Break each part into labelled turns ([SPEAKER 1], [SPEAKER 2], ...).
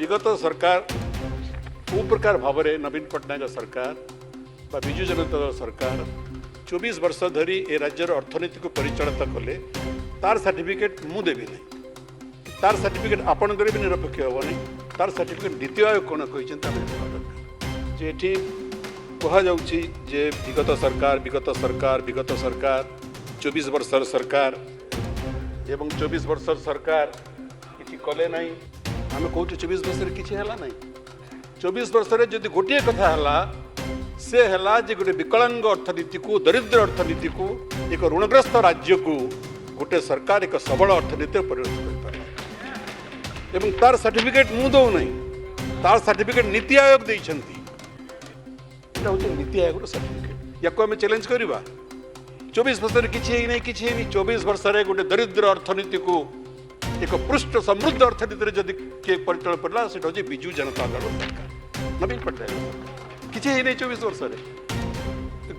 [SPEAKER 1] विगत सरकार को प्रकार भाव में नवीन पट्टनायक सरकार बा विजु जनता दल सरकार 24 वर्ष धरी ए राज्यर अर्थनीति को परिचालित कले तार सर्टिफिकेट मु देवी नहीं तार सर्टिफिकेट आपण भी निरपेक्ष हेनी तार सर्टिफिकेट नीति आयोग कौन कही कहुच्छे जे विगत सरकार 24 वर्ष सरकार एवं 24 वर्ष सरकार किसी कले ना आम कहूँ 24 वर्ष किसी है ना 24 वर्ष जदि गोटे कथा है से है जे गोटे विकलांग अर्थनीति को दरिद्र अर्थनीति को एक ऋणग्रस्त राज्य को गोटे सरकार एक सबल अर्थनीति परिवर्तित कर तार सर्टिफिकेट मु दौ नहीं तार सर्टिफिकेट नीति आयोग देइछंती हूँ नीति आयोग सर्टिफिकेट या आम चैलेंज करवा 24 वर्ष किसी नहीं 24 वर्ष गोटे दरिद्र अर्थनीति को एक पृष्ठ समृद्ध अर्थनीति जदि किए परिचालन पड़ा से हूँ विजु जनता दल सरकार नवीन पट्टनायक किसी नहीं 24 वर्ष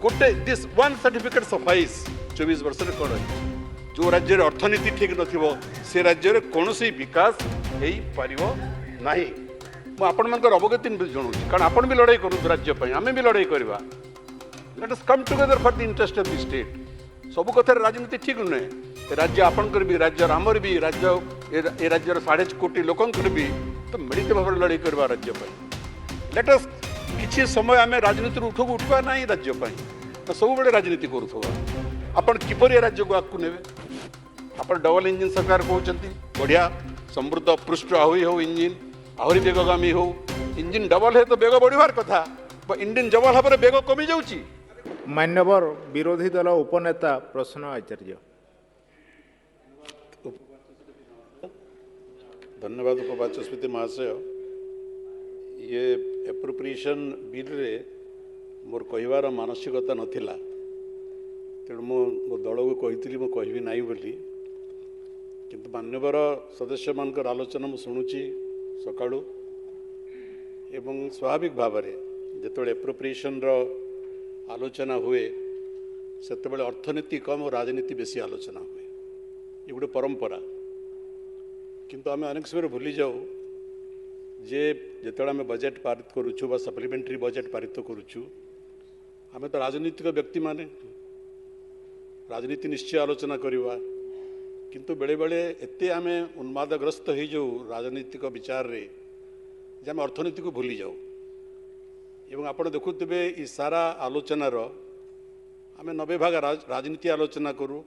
[SPEAKER 1] गोटे दिस वन सर्टिफिकेट सफाइस 24 वर्ष कौन जो राज्य अर्थनीति ठीक नथिबो से राज्य कौन विकास हो पारिबो नाही मु आपण मनकर अवगति जनाऊँ कारण आपण भी लड़ाई करूँ राज्य आम भी लड़ाई करवा let us come together for the interest of the state सब कथार राजनीति ठीक नुहे राज्य आपणकर भी राज्य आमर भी राज्य ए राज्यर 1.5 कोटी लोकंकर भी तो मिलित भाव लड़ाई करवा राज्य लेट अस किसी समय आम राजनीति उठू उठवा ना राज्य सब बड़े राजनीति करुवा आपण किपर राज्य को आगू ने आप डबल इंजिन सरकार कहते बढ़िया समृद्ध पृष्ठ आहरी हो इंजिन आहरी बेगगामी हो इंजिन डबल है तो बेग बढ़वार कथा इंजिन डबल भाव बेग कमी जाऊँगी
[SPEAKER 2] मान्यवर विरोधी दल उपनेता प्रश्न आचार्य
[SPEAKER 1] धन्यवाद उपवाचस्पति महाशय ये एप्रोप्रिएशन बिल रे मोर कहवार मानसिकता नथिला तेणु मो दल को कही मु कहबी नाई बोली किंतु मान्यवर सदस्य मानकर आलोचना मु शुणुची सकाळु एवं स्वाभाविक भाव में जिते एप्रोप्रिएशन रो आलोचना हुए से अर्थनीति कम और राजनीति बेसी आलोचना हुए ये गोटे परंपरा किंतु आम अनेक समय भूली जाऊ जे जिते आम बजेट पारित करुचु बा सप्लीमेंटरी बजेट पारित करुचु आम तो राजनीतिक व्यक्ति माने राजनीति निश्चय आलोचना करवा किंतु बेले बेले एते आम उन्मादग्रस्त हो जाऊ राजनीतिक विचार रे जे आम अर्थनीति को भूली जाऊ एवं आप देखुवे ये सारा आलोचनार आम 90 भाग राजनीति आलोचना करूँ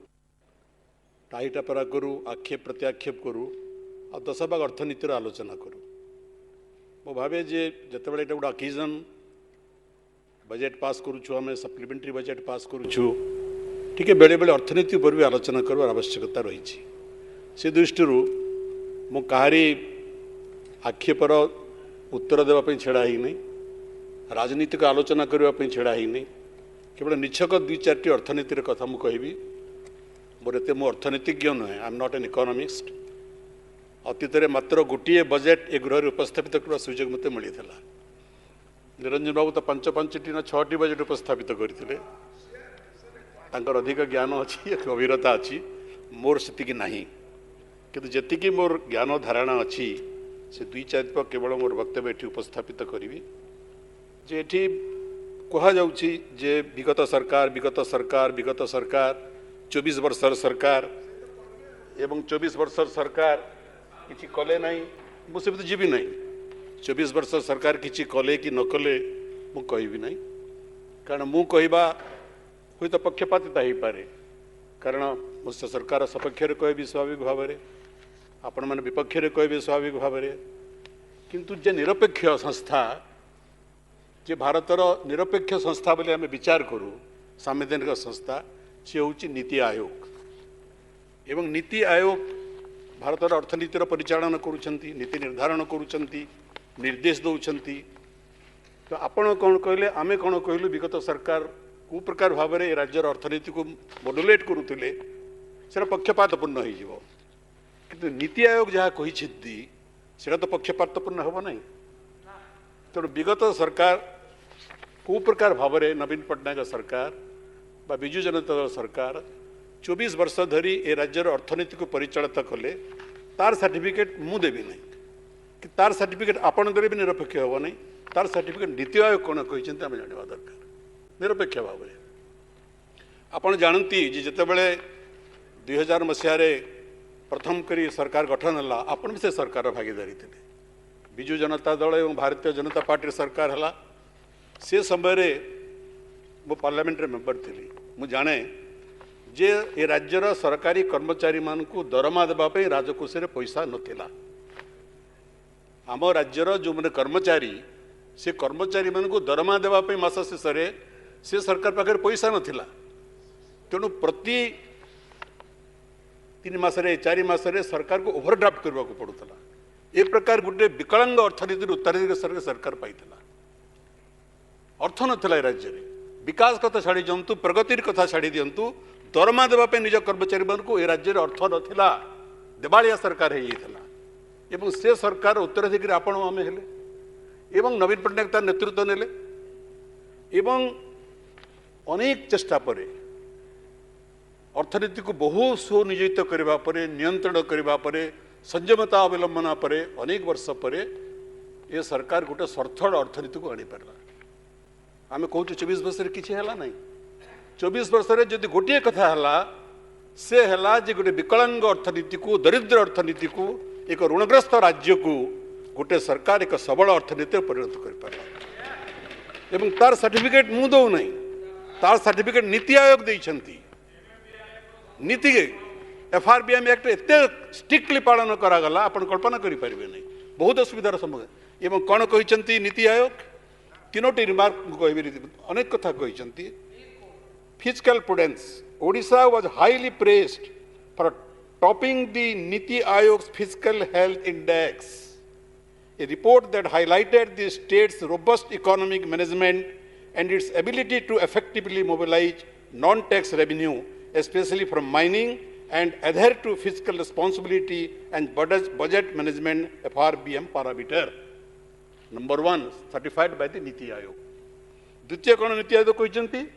[SPEAKER 1] टाहीटापरा करूँ आक्षेप प्रत्याक्षेप करूँ आ 10 भाग अर्थनीतिर आलोचना करूँ मो भावे जे जिते बड़े गोटे अकेजन बजेट पास करुचु आम सप्लीमेंटरी बजेट पास करुचु ठीक बेले बेले अर्थनीति पर भी आलोचना करवार आवश्यकता रही से दृष्टि मु कहारी आक्षेपर उत्तर देवाई छेड़ा ही नहीं राजनीतिक आलोचना करने छेड़ा ही नहीं केवल निछक 2-4टी अर्थनीतिर कथा मु कहबी मोर एते मो अर्थनीतिज्ञ नुहे I am not an economist अतीत मात्र गोटे बजेट ए गृह उपस्थापित करने सुजोग मत मिलता निरंजन बाबू तो 5-5टी ना 6टी बजेट उपस्थापित करते अधिक ज्ञान अच्छी गभीरता अच्छी मोर से नहीं किंतु जी मोर ज्ञान धारणा अच्छी से 2-4 केवल मोर वक्तव्य ये उपस्थापित करी जे एठी कहा जाउची जे विगत सरकार 24 वर्ष सरकार एवं 24 वर्ष सरकार किसी कले ना मुझे तो जीवी ना 24 वर्ष सरकार किसी कले कि न कले मु कहबी ना कारण मु कहबा हुई तो पक्षपातिता हो पारे कारण मुझे सरकार सपक्ष कहबी स्वाभाविक भाव में आपण मैंने विपक्ष कहबे स्वाभाविक भाव में किंतु जे निरपेक्ष संस्था जे भारतर निरपेक्ष संस्था बोले आम विचार करूँ संवैधानिक संस्था सी हूँ नीति आयोग एवं नीति आयोग भारतर अर्थनीतिर परिचालन करुँच नीति निर्धारण करुँच निर्देश दौरान तो आपण कौन कहले आम कौन कहलु विगत सरकार को प्रकार भाव में राज्यर अर्थनीति को मॉड्यूलेट करुले से पक्षपातपूर्ण हो किंतु नीति आयोग जहाँ कही से तो पक्षपातपूर्ण हम ना तेणु विगत सरकार को प्रकार भाव में नवीन पट्टनायक सरकार बा विजु जनता दल सरकार 24 वर्ष धरी ए राज्यर अर्थनीति को परिचालित कले तार सर्टिफिकेट मु देवी नहीं कि तार सर्टिफिकेट आपण भी निरपेक्ष हे नहीं तार सर्टिफिकेट नीति आयोग कौन कहते आम जाना दरकार निरपेक्ष भाव में आपण जानती जितेबले 2000 मसीह प्रथम करी सरकार गठन है आपण भी से सरकार भागीदारी थे विजु जनता दल और भारतीय जनता पार्टी सरकार है से समय मो पार्लियामेंट मेंबर थी मु जाने जे ए राज्यर सरकारी कर्मचारी मानकु दरमा देवाई राजकोष रे पैसा नथिला आम राज्यर जो मैंने कर्मचारी से कर्मचारी मानकु दरमा देवाई मास शेष से सरकार पाखे पैसा नथिला तेणु प्रति 3 मासरे 4 मासरे सरकार को ओभरड्राफ्ट करने को पड़ूला ए प्रकार गोटे विकलांग अर्थनीति उत्तराधिकार सरकार पाई अर्थ नाला राज्य में विकास कथा छाड़ी दिंतु प्रगतिर कथा छाड़ी दिंतु दरमा देवाई निज कर्मचारी मान को राज्य में अर्थ नाला देवालिया सरकार हो से सरकार उत्तराधिकारी आपण आम हेले एवं नवीन पट्टनायक तार नेतृत्व नेले एवं अनेक चेष्टा पर अर्थनीति को बहु सुनियोजित करने नियंत्रण करने संयमता अवलंबना पर अनेक वर्ष पर ये सरकार गोटे सर्थल अर्थनीति को आनीपारा आम कहूँ 24 वर्ष किसी है ना 24 वर्ष जदि गोटे कथा है से है जे गोटे विकलांग अर्थनीति को दरिद्र अर्थनीति को एक ऋणग्रस्त राज्य को गोटे सरकार एक सबल अर्थनीति परिणत कर तार सर्टिफिकेट मु दौ नहीं तार सर्टिफिकेट नीति आयोग देइछंती नीति FRBM एक्ट एत स्ट्रिक्टली पालन करागला आपण कल्पना करि परिबे नहीं बहुत असुविधार सम्मुखीन एवं कौन कहते नीति आयोग 3टी रिमार्क कहबी अनेक कथा कहते physical prudence Odisha was highly praised for topping the Niti आयोग's physical health index a report that highlighted the state's robust economic management and its ability to effectively mobilize non-tax revenue, especially from mining, and adhere to fiscal responsibility and budget management FRBM parameter. Number 1, certified by the Niti Ayog. द्वितीय कौन नीति आयोग कहते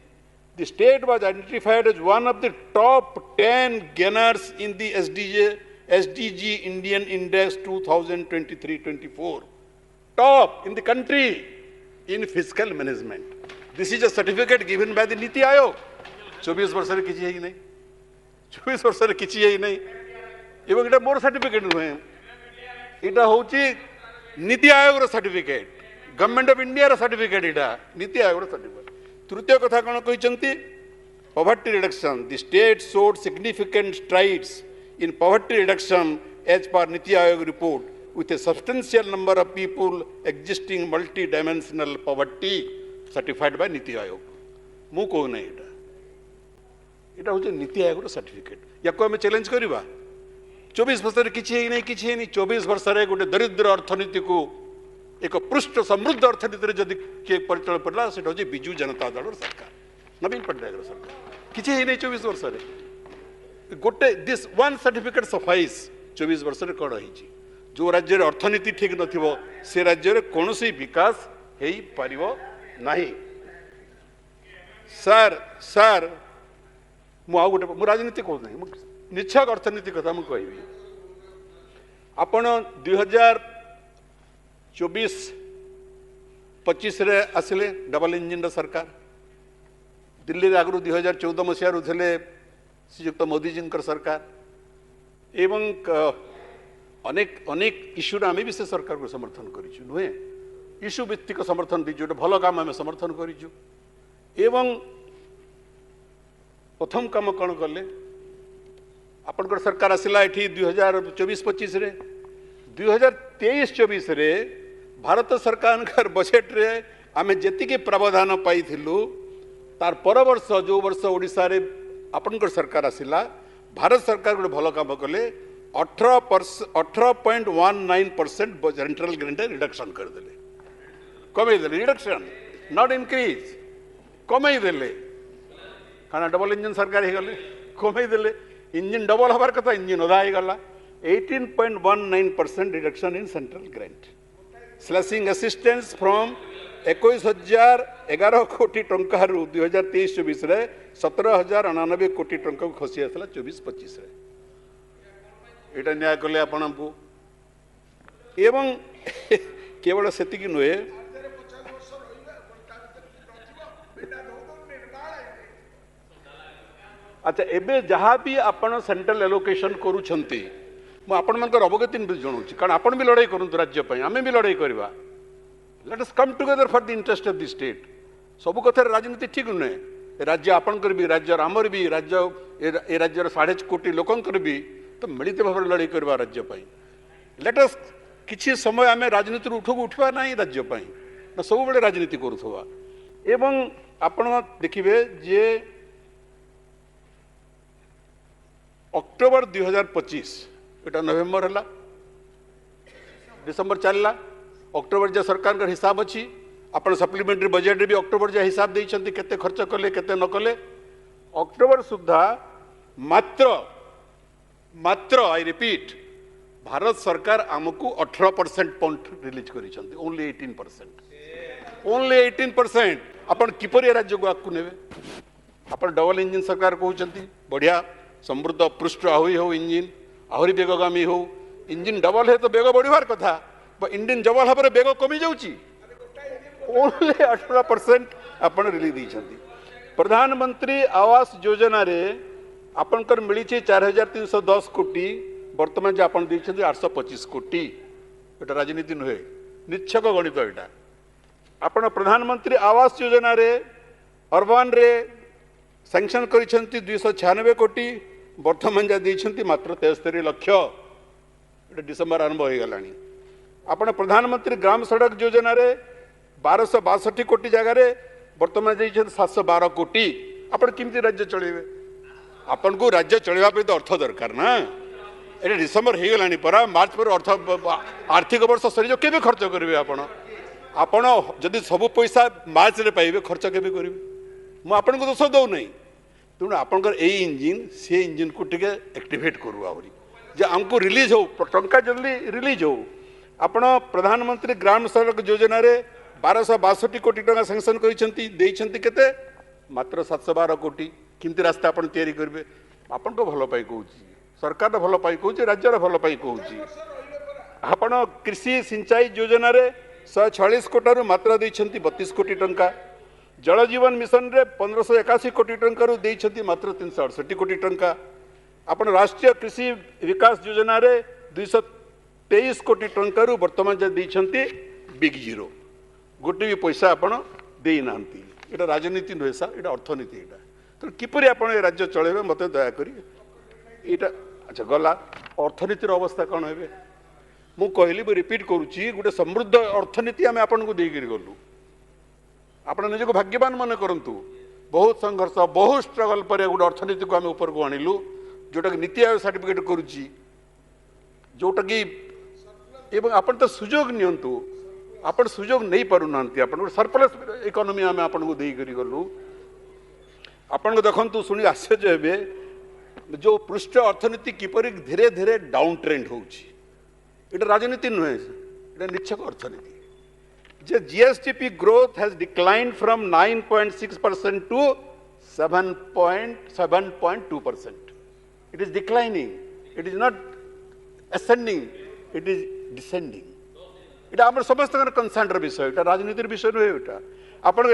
[SPEAKER 1] the state was identified as one of the top 10 gainers in the SDG Indian Index 2023-24. Top in the country in fiscal management. This is a certificate given by the Niti Ayog. 24 वर्ष रे किछि है नहीं 24 वर्ष रे किछि है नहीं एवं एटा मोर सर्टिफिकेट नुहे एटा होची नीति आयोग रो सर्टिफिकेट गवर्नमेंट ऑफ इंडिया रो सर्टिफिकेट एटा नीति आयोग रो सर्टिफिकेट तृतीय कथा कोन कहिसंती poverty reduction the state showed significant strides in poverty reduction as per Niti Ayog report with a substantial number of people existing multi-dimensional poverty certified by Niti Ayog मु को नहीं एटा हूँ NITI Aayog certificate या आम चैलेंज करवा 24 वर्ष किसी नहीं 24 वर्ष गोटे दरिद्र अर्थनीति को एक पृष्ठ समृद्ध अर्थनीति जदि किए परिचालन पड़ा से हूँ विजु जनता दल सरकार नवीन पट्टनायक सरकार किसी नहीं 24 वर्ष गोटे दिस वन सर्टिफिकेट सफाइस 24 वर्ष कौन हो जो राज्य अर्थनीति ठीक न से राज्य कौन विकास हो पार ना सर मुझे गोटे मु राजनीति कहूँ ना निछक अर्थनीति कथा मुझे कहबी आपण 2024-25 आसिले डबल इंजिन सरकार दिल्ली में आगु 2014 मसीह थे श्रीयुक्त मोदी जी सरकार एवं अनेक अनेक इश्यू आम भी से सरकार को समर्थन करूँ नुहे इश्यू भित्तिक समर्थन दीचु गोटे भल काम आम समर्थन करूँ एवं प्रथम काम कौन कले आपंकर सरकार आसला ये 2024-25 रे 2023-24 रे भारत सरकार बजेट रे आम जी प्रावधान पाई तार पर वर्ष जो वर्ष ओडिशा रे आपंकर सरकार आसला भारत सरकार गोटे भल काम कले 18.19% सेंट्रल ग्रांट रिडक्शन करदे कमेदे रिडक्शन नॉट इंक्रीज कमेदे खाना डबल इंजन सरकार हो गले कमेदे इंजन डबल हबार कथा इंजन अधा हो गला 18.19% reduction in central grant slashing assistance from 21,011 कोटी टंका 2023-24 रे 17,099 कोटी टंका को खसी आसला 24-25 रे एटा न्याय कले आपण एवं केवल से नुहे अच्छा एबे जहाँ भी आपण सेंट्रल एलोकेशन करूछंती मु आपण मनकर अवगति जनाऊँ कारण आपण भी लड़ाई करूँ राज्य आम भी लड़ाई करवा let us come together for the interest of the state सब कथार राजनीति ठीक नुहे राज्य आपणकर भी राज्य आमर भी राज्य ए राज्यर 1.5 कोटी लोकंकर भी तो मिलित भाव लड़ाई करवा राज्य लेट अस किछि समय आम राजनीति उठू उठवा ना राज्य ना सब बड़े राजनीति करुवा एवं आपण देखिए जे अक्टोबर 2025 एटा नवेम्बर है डिसेम्बर चलला अक्टोबर जा सरकार का हिसाब अच्छी आपण सप्लीमेंटरी बजेट भी अक्टोबर जा हिसाब देइछंती केते खर्च कले केते न कले अक्टोबर सुधा मात्र मात्र आई रिपीट भारत सरकार आमको 18% पॉइंट रिलीज करिसंती ओनली 18% ओनली 18% आपण किपरि राज्य को आकु नेबे आपण डबल इंजिन सरकार कहउचंती बढ़िया समृद्ध पृष्ठ आहरी हो इंजिन आहरी बेगगामी हो इंजिन डबल है तो बेग बढ़िवार कथा इंजिन डबल भाव बेग कमी जाउची ओनली 18% आपण रिलीज देइछंती प्रधानमंत्री आवास योजना रे आपनकर मिली 4310 कोटी वर्तमान जे आपण देइछंती 825 कोटी एटा राजनीति नुहे निच्छक गणित एटा आपण प्रधानमंत्री आवास योजना रे अर्बन रे सैंक्शन करिसंती 296 कोटी वर्तमान जा देइछंती मात्र 73 लाख एटा डिसेंबर आरंभ हो गलानी आपण प्रधानमंत्री ग्राम सड़क योजना रे 1262 कोटी जगह रे वर्तमान देइछंती 712 कोटी आपण किमती राज्य चलेबे आपण को राज्य चलेबा पे तो अर्थ दरकार ना एटा डिसेंबर हो गलानी परा मार्च पर अर्थ आर्थिक वर्ष सरी केबे खर्च करिवे आपण जदि सब पैसा मार्च रे पाइबे खर्च केबे करिवे मु आपण को दोष दउ नहीं तेणु आपंकर ए इंजिन से इंजिन को टिके एक्टिवेट करू आहरी जे हमको रिलीज हो टंका जल्दी रिलीज हो आपण प्रधानमंत्री ग्राम सड़क योजना रे 1262 कोटी टंका सैंक्शन करिसंती देइसंती केते मात्र 712 कोटी किंती रास्ता आपण तैयारी करबे आपण को भलो पाई कहूची सरकार भलो पाई कहूची राज्य भलो पाई कहूची आपण कृषि सिंचाई योजना रे 146 कोटी मात्र देइसंती 32 कोटी टंका जल जीवन मिशन रे 1581 कोटी टंका देइछंती मात्र 368 कोटी टंका आपण राष्ट्रीय कृषि विकास योजना रे 223 कोटी टंका वर्तमान जे देइछंती बिग जीरो गोटे भी पैसा आपण देई नांती एटा राजनीति नुहे सा एटा अर्थनीति एटा तो किपरि आपण ए राज्य चलेबे मते दया करी एटा अच्छा गला अर्थनीतिर अवस्था कोन हेबे मु कहली रिपीट करूची गोटे समृद्ध अर्थनीति आमे आपण को देई करी गलु आपण निज को भाग्यवान मन करंतु बहुत संघर्ष बहुत स्ट्रगल पर गोटे अर्थनीति को आम ऊपर को आणिलु जोटा कि नीति आयोग सर्टिफिकेट करुच्ची जोटा कि एवं आपण तो सुजोग नियंतु आपण सुजोग नहीं पारुना आपण सरप्लस इकोनॉमी आम आपण को देई करी गलु आपण को देखंतु सुनी आश्चर्य हेबे जो पृष्ठ अर्थनीति किपरि धीरे धीरे डाउन ट्रेंड होउची एटा राजनीति नुहे एटा निच्छक अर्थनीति जे GSTP growth has declined from 9.6% to 7.2%. It is declining. It is not ascending. It is descending. इटा आम समस्त कंसर्न विषय इटा राजनीतिर विषय नुहे इटा आपण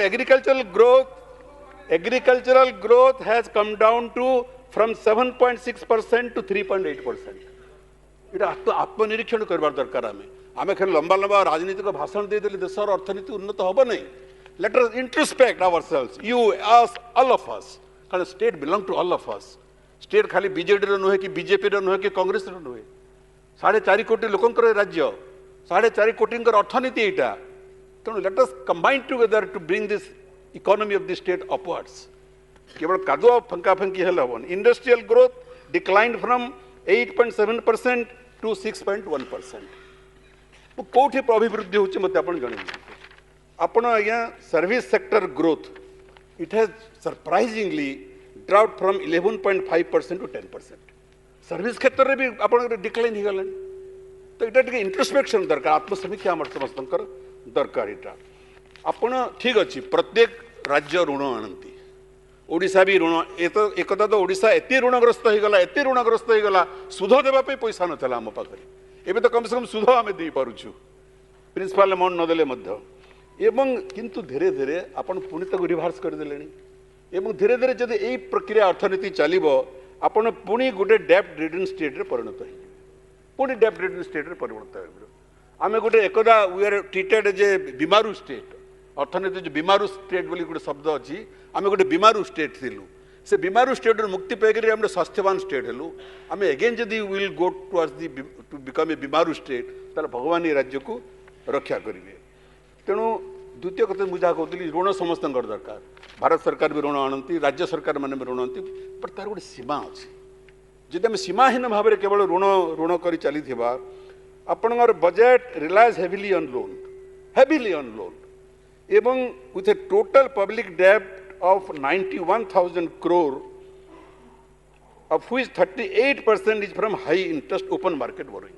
[SPEAKER 1] agricultural growth has come down to from 7.6% to 3.8%. इटा आत्मनिरीक्षण करबार दरकार आमे खाली लंबा लंबा राजनीतिक भाषण दे देले देशर अर्थनीति उन्नत होबो नहीं let us introspect ourselves you us all of us कारण state belong to all of us state खाली बीजेडी रो नुहे कि बीजेपी रो नुहे कि कांग्रेस रो नुहे 4.5 कोटी लोकंकर राज्य 4.5 कोटी अर्थनीति एटा तेणु let us combine together to bring this economy of the state upwards केवल कादुआ फंका फंकी हेल हबन industrial growth decline from 8.7% to 6.1%. कौटी अभिवृद्धि होची मते आपण जणे आपण आज्ञा service sector growth it has surprisingly drop from 11.5% to 10%. Service क्षेत्र रे भी आपण डिक्लाइन हो गलन तो इटा टिके इंट्रोस्पेक्शन दरकार आत्मसमीक्षा हमर समस्तंकर दरकार इटा आपण ठीक अछि प्रत्येक राज्य ऋण आनंती ओडिशा भी ऋण एकदा तो ओडिशा एते ऋणग्रस्त हो गला एते ऋणग्रस्त हो गला सुध देबा पे पैसा नथला हम पाखरे एबे तो कम से कम सुध आमे दे पारुछु प्रिंसिपल अमाउंट नदेले मध्य एवं किंतु धीरे धीरे आपण पुणी तक रिभार्स करदेले एवं धीरे धीरे जब यही प्रक्रिया अर्थनीति चलो आपण पुणी गोटे डेप्ट रिडन स्टेट रे परिणत हो पुणी डेप्ट रिडन स्टेट रे परिणत हो आम गोटे एकदा वी आर ट्रीटेड जे बीमारू स्टेट अर्थनीति जो बीमारू स्टेट बोली गोटे शब्द अच्छी आम गोटे बीमारू स्टेट थिलु से बीमारू स्टेट मुक्ति पाइक आम स्वास्थ्यवान स्टेट हेलु आम एगेन जदि will go towards the to become a BIMARU state तार भगवान ये राज्य को रक्षा करेंगे तेणु द्वितीय कथा मुझे कहती ऋण समस्त दरकार भारत सरकार भी ऋण आणती राज्य सरकार मैंने भी ऋण आती बट तार गोटे सीमा अच्छी जदि आम सीमाहीन भाव में केवल ऋण ऋण कर चली आपणर budget relies heavily on loan एवं विथ ए टोटल पब्लिक डेब्ट of 91,000 crore of which 38% is from high interest open market borrowing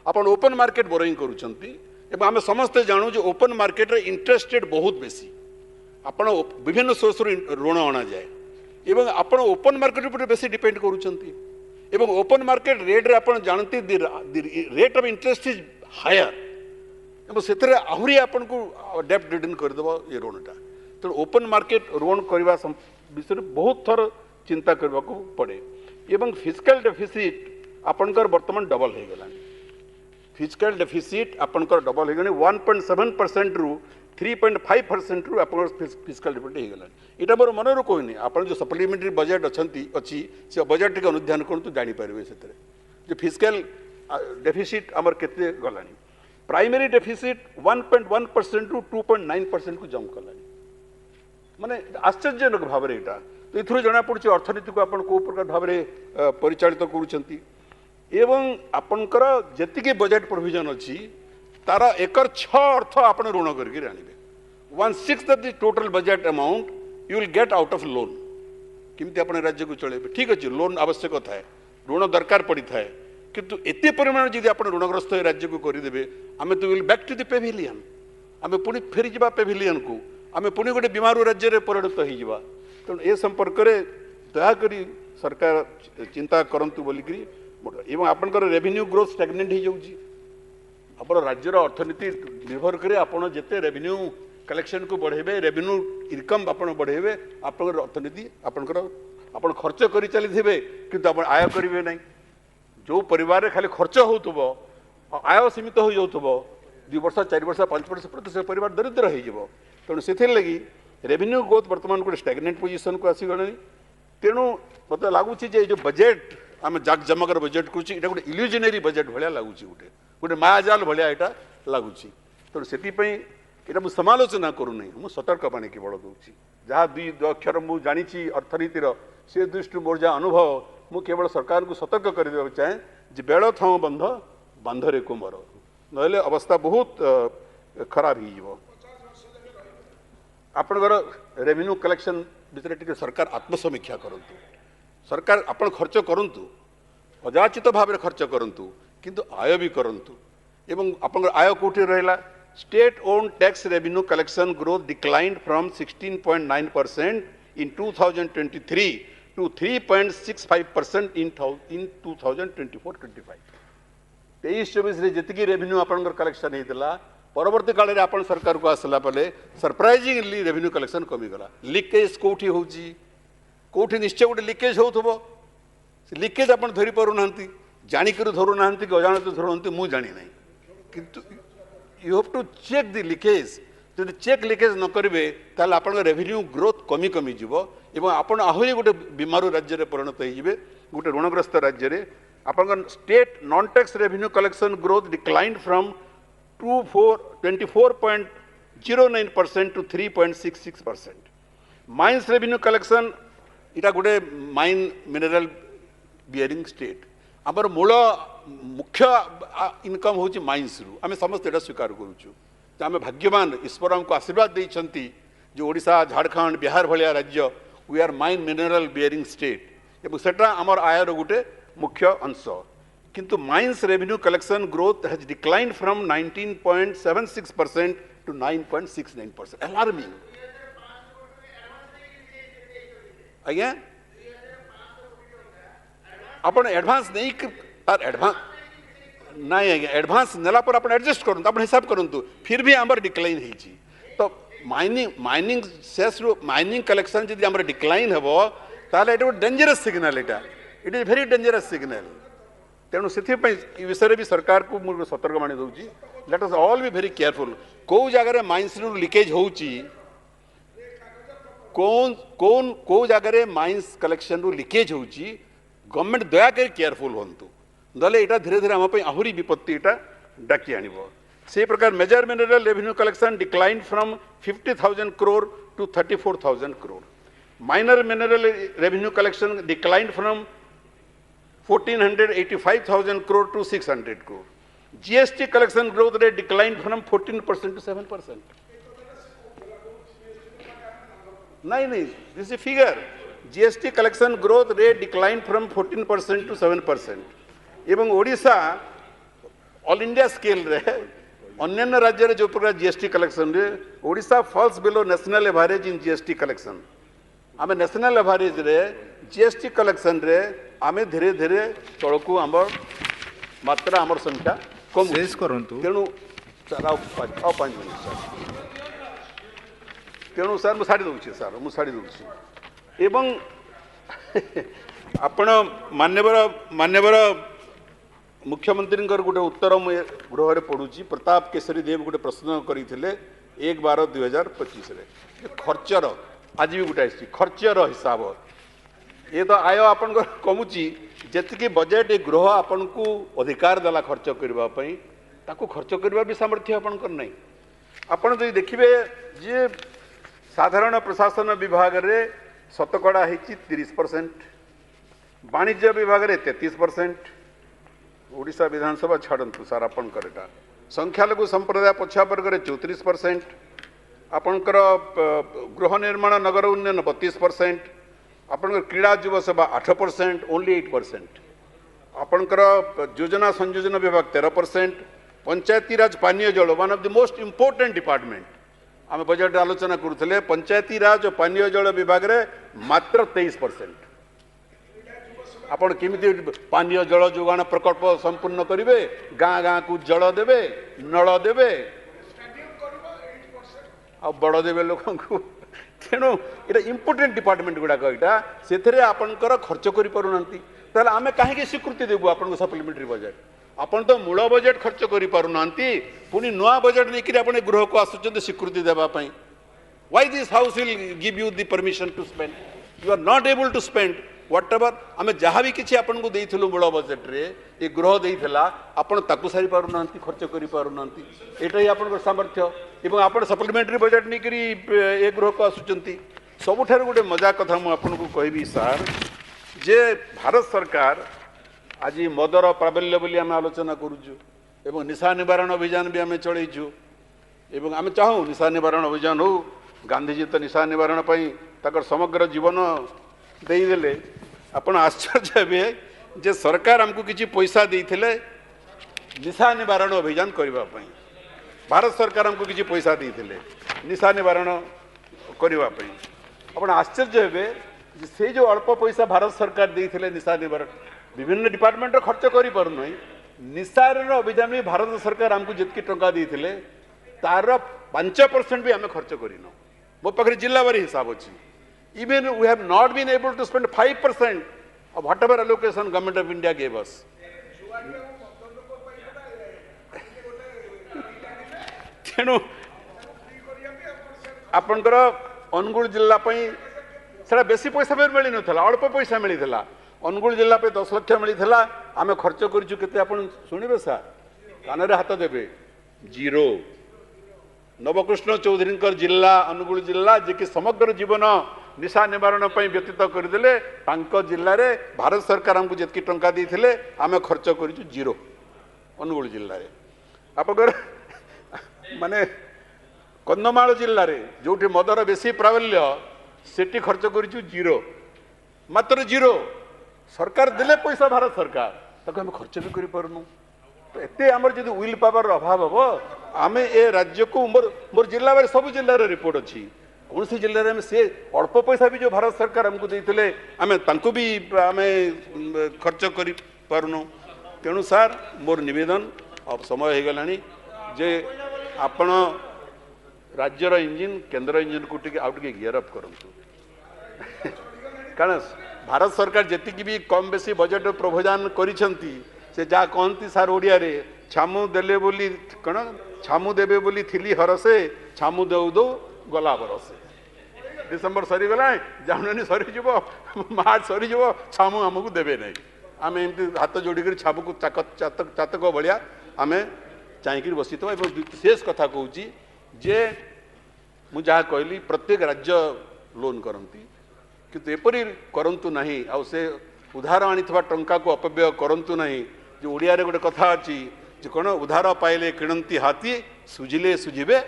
[SPEAKER 1] आपण ओपन मार्केट बोरोइंग करूछंती एवं आम समस्ते जानू जो ओपन मार्केट रे इंटरेस्ट रेट बहुत बेसी आपण विभिन्न सोर्स ऋण अणा जाए एवं आपण ओपन मार्केट पर बेसी डिपेंड करूछंती एवं ओपन मार्केट रेट रे आपण जानती rate of interest is higher एवं से आहरी आपन को डेप्ट रिटर्न करदेव ये ऋणटा तो ओपन मार्केट ऋण करने विषय बहुत थर चिंता करने को पड़े एवं फिजिकल डेफिसिट आपणकर वर्तमान डबल हो गला फिजिकल डेफिसिट आपणकर डबल हो गला 1.7% रु 3.5% रु आप फिजिकल डेफिसिट हो गला यहाँ मोर मनर कहनी आप जो सप्लीमेंटरी बजेट अच्छी से बजेट टी अनुधान करूँ जापर से जो फिजिकल डेफिसिट आमर केते गलानी प्राइमरी डेफिसिट 1.1% रु 2.9% को जंप कलानी माने आश्चर्यजनक भाव में यहाँ तो ये जना पड़ी अर्थनीति को आपण कौ प्रकार भाव में परिचालित करुँच एवं आपणकर जी बजेट प्रोविजन अच्छी तार एकर 6 अर्थ आप ऋण करके आने 1/6 of the total budget amount you will get out of loan किमती आप राज्य को चलेबे ठीक अच्छे लोन आवश्यक थाए ऋण दरकार पड़ी थाए किंतु एते परिमाण जदि आप ऋणग्रस्त राज्य को करदे आम तो will back to the pavilion आम पुणी फेरी जा पेविलियन को आम पुणी गोटे बीमारू राज्य में परिणत हो तेणु ए संपर्क में दयाकोरी सरकार चिंता करंतु बोलिकी एवं आपंकर रेवेन्यू ग्रोथ स्टैग्नेंट हो जाऊँगी आप राज्यर अर्थनीति निर्भर करे आपड़ जिते रेवेन्यू कलेक्शन को बढ़ेबे रेवेन्यू इनकम आप बढ़ेबे आप अर्थनीति आपंकर आप खर्च कर चली किंतु आप आय करेंगे ना जो परिवार खाली खर्च हो आय सीमित हो जाऊ 2 वर्ष 4 वर्ष 5 वर्ष पर से परिवार दरिद्र हो तेणु से लगी रेवेन्यू ग्रोथ बर्तमान गोटे स्टैग्नेंट पोजिशन को आसीगले तेणु मत लगुच जो बजेट आम जाक जमकर बजेट करुच्छे ये गोटे इल्यूजनरी बजेट भाया लगुच गोटे गोटे मायाजाल भाया यहाँ लगुच तेणु से यहाँ मुझे समालोचना करूना मुझे सतर्क पाने केवल दूसरी जहाँ 2 अक्षर मुझे जानी अर्थनीतिर से दृष्टि मोर जहाँ अनुभव मुझे केवल सरकार को सतर्क करदे चाहे जे बेड़ थाओ बंध बांधरे कुमर नहले अवस्था बहुत खराब हो आपणकर रेवेन्यू कलेक्शन विषय टी सरकार आत्मसमीक्षा करंतु सरकार आपण खर्च करंतु अजाचित भाव में खर्च करंतु किंतु आय भी करंतु एवं आपण आय कोठी रहला state own tax revenue collection growth declined from 16.9% in 2023 to 3.65% in 2024-25 23-24 जी रेवेन्यू आपंकर कलेक्शन होता परवर्ती काल में आपण सरकार को आसला पले सरप्राइजिंगली रेवेन्यू कलेक्शन कमीगला लिकेज कौटी होठी निश्चय गोटे लिकेज हो लिकेज आप धरी पार ना जाणिक धरू ना कि अजाणत धरती मुझे जानी ना किंतु you have to check the leakage जो चेक लिकेज न करेंगे ताल आप रेवेन्यू ग्रोथ कमी कमी जीव एवं आपड़ आहरी गोटे बीमारू राज्य में परिणत होइबे गोटे ऋणग्रस्त राज्य में आपन state non tax revenue collection growth declined from 24.09% to 3.66%. Mines revenue collection इटा गोटे माइन मिनरल बियरिंग स्टेट आमर मूल मुख्य इनकम हूँ माइन्स रु आम समस्त यहाँ स्वीकार करुचु आम भाग्यवान ईश्वर आमको आशीर्वाद देइछंती जो ओडिशा झारखंड बिहार भाया राज्य we are mine mineral bearing state एवं सेटा आमर आयर गोटे मुख्य अंश किंतु mines revenue collection growth has declined from 19.76% to 9.69%. Alarming आज्ञा अपन एडवांस नहीं एडवांस नहीं आज्ञा एडभांस नेला पर आपण एडजस्ट करंतु आपण हिसाब करंतु फिर भी हमर डिक्लाइन हेची तो माइनिंग सेस रो माइनिंग कलेक्शन जदि हमर डिक्लाइन हेबो ताले एटा डेंजरस सिग्नल एटा it is very dangerous signal तेणु से विषय भी सरकार को मुझे सतर्क मानी दूची let us all be very careful कौ जगह माइंस लीकेज होची कौन कौन कौ जगह माइंस कलेक्शन रू लीकेज होची गवर्नमेंट दया कर केयरफुल होंतु नले एटा धीरे धीरे हम आहुरी विपत्ति एटा डाकी आनिबो से प्रकार major mineral revenue collection decline from 50,000 crore to 34,000 crore minor mineral revenue collection decline from 1,485,000 crore to 600 crore. GST collection growth rate declined from 14% to 7%. नहीं, this is a figure. GST collection growth rate declined from 14% to 7%. एवं Odisha all India scale रे अन्य राज्य रे जो प्रकार GST collection रे Odisha falls below national average in GST collection. आमे नेशनल एवरेज रे GST collection रे आमे धीरे धीरे तलकू आमर मात्रा आमर संख्या कम
[SPEAKER 2] शेष करंतु
[SPEAKER 1] तेणु सर आ 5 मिनिट सर तेणु सर मु साड़ी दूची सर मु साड़ी दूची एवं आपण मान्यवर मुख्यमंत्री गोटे उत्तर मु गृह रे पढुची प्रताप केसरी देव गोटे प्रश्न करथिले 1/12/2025 रे खर्चर आज भी गोटे आसी खर्चर हिसाब ये तो आय आपन कमुची जी बजेट गृह आपन को अधिकार देला खर्च करने ताकू खर्च करने भी सामर्थ्य आपन नहीं आपन जो देखिए जे साधारण प्रशासन विभाग रे शतकड़ा है 30%, वाणिज्य विभाग रे 33%, ओडिशा विधानसभा छाड़ू सार आपंकर संख्यालघु संप्रदाय पछुआ वर्ग रे 34%, आपंकर गृह निर्माण नगर उन्नयन 32%, आपंकर क्रीड़ा युव सेवा 8%, ओनली 8%, आपंकर योजना संयोजन विभाग 13%, पंचायती राज पानीय जल one of the most important department आम बजेट आलोचना करुले पंचायती राज और पानीय जल विभाग रे मात्र 23%। आपण केमिति पानीय जल जोगाण प्रकल्प संपूर्ण करेंगे गाँ गाँ को जल देवे नल देवे आ बड़ देवे लोक तेणु ये इंपोर्टेंट डिपार्टमेंट गुड़ाक यहाँ से आपंकर खर्च कर आम कहीं स्वीकृति देवु आपन सप्लीमेंटारी बजेट आपन तो मूल बजेट खर्च करना पुणी नुआ बजेट नहीं गृह को आसुच्च स्वीकृति देवाई why this house will give you the permission to spend you are not able to spend whatever आम जहाँ भी किसी आपन को देइथिलु मूल बजेट रे ये गृह देइथिला आपन ताकू सारी पारुना खर्च करि पारुना एटा ही आपन सामर्थ्य एवं आपन सप्लीमेंटारी बजेट नहीं करी ए गृह को आसुचंती सबुठार गोटे मजा कथा मु आपन को कहबी सार जे भारत सरकार आज मदर प्राबल्य बोली आम आलोचना करुचु एवं निशा निवारण अभियान भी आम चलैचु एवं आम चाहूँ निशा निवारण अभियान हो गांधीजी तो निशा निवारण पर समग्र जीवन देदेले आपण आश्चर्य हे जे सरकार आमको किसी पैसा देते निशा निवारण अभियान करने भारत सरकार आमको किसी पैसा देते निशा निवारण करने आपण आश्चर्य हे से जो अल्प पैसा भारत सरकार देते निशा निवारण विभिन्न डिपार्टमेंट खर्च कर पारना निशार अभियान में भारत सरकार आमको जितकी टंका देते तार 5% भी आम खर्च करन मो पाखे जिलावारी हिसाब अच्छी even we have not been able to spend 5% of whatever allocation government of India gave us. तेणु आपंकर अनुगुल जिला से बेसी पैसा भी मिल ना अल्प पैसा मिलता अनुगुल जिला 10 लाख मिलता आम खर्च कर शुणे सार कान हाथ देवे 0 नवकृष्ण चौधरी जिला अनुगुल जिला जे कि समग्र जीवन निशा निवारण व्यतीत करदे जिले में भारत सरकार आमको जितकी टंका देते आम खर्च कर 0 अनुगुल जिले में आपंकर माने कंधमाल जिले में जो मदर बेसी प्राबल्य सेठी खर्च कर 0 मात्र 0 सरकार देले पैसा भारत सरकार ताको आम खर्च भी करूँ तो एते आमर जदि विल पावर अभाव हम आम ए राज्य को मोर जिला में सब जिले रिपोर्ट अच्छी कौन सी जिले में से अल्प पैसा भी जो भारत सरकार आमको देते आम भी आम खर्च कर तेणु सार मोर निवेदन अब समय हो गला जे आपण राज्यर इंजिन केंद्र इंजिन को टी आउ टे गियर अप करूँ कारण भारत सरकार जी भी कम बेसी बजेट प्रोविजन करिसेंती से जहाँ कहती सार ओडिया रे छामु देले बोली कण छामु देबे बोली थिली हरसे छामु दौ दौ गला बरसे डिसेम्बर सरीगला जानुआरी सरीज मार्च सरीज छामु आमको देवे नहीं आम एमती हाथ जोड़ी छामु को चातक भाया आम चाहकर बसी था विशेष कथा कहूँ जे मु जहाँ कहली प्रत्येक राज्य लोन करती किंतु एपरी करंतु नहीं आउ से उधार आनी टंका को अपव्यय करंतु नहीं जो ओडिया रे गोटे कथा अच्छी जे कौन उधार पाइले किणती हाथी सुझिले सुझिबे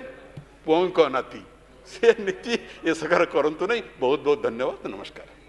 [SPEAKER 1] पौंक नाती से नीति ये सरकार करंतु नहीं बहुत बहुत धन्यवाद नमस्कार।